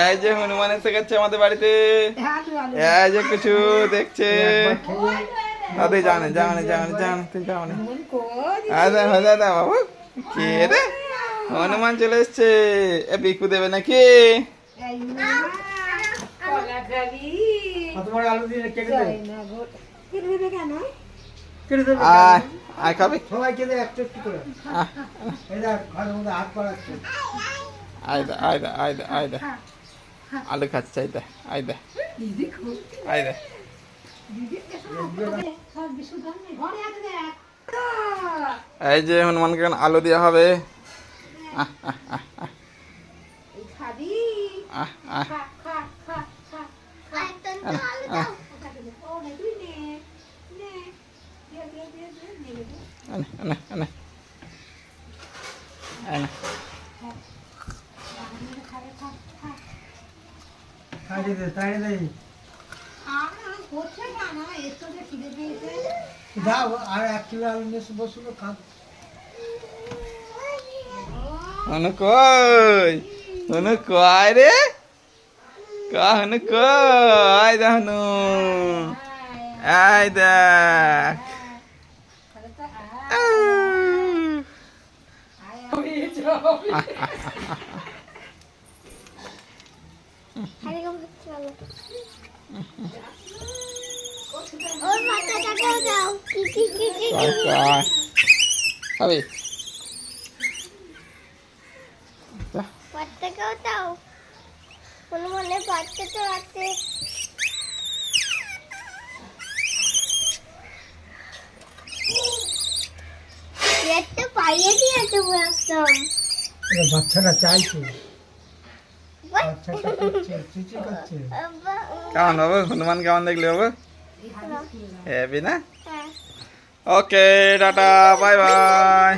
এই যে হনুমান এসে গেছে আমাদের বাড়িতে। এই যে কিছু দেখছে। দাদি জানে জানে জানে জানে তুই জানে। দাদা বাবু কে রে? হনুমান চলে এসছে। এ বিকু দেবে নাকি? আয় খাবি? আয় দে আলু খাচ্ছে। আয় দে এই যে হনুমানকে আলু দেওয়া হবে। হনু কই? হনু কয় রে? হনু কই? হনু আয় দেখ। খাবি? পাত্তাটাও দাও। হনুমানের পাত্তাটা আছে। একটা পাইয়ে দিয়ে দেবো একদম। বাচ্চাটা চাইছে। কেমন বাবু? হনুমান কেমন দেখলি বাবু? হেবি না? ওকে টাটা বাই বাই।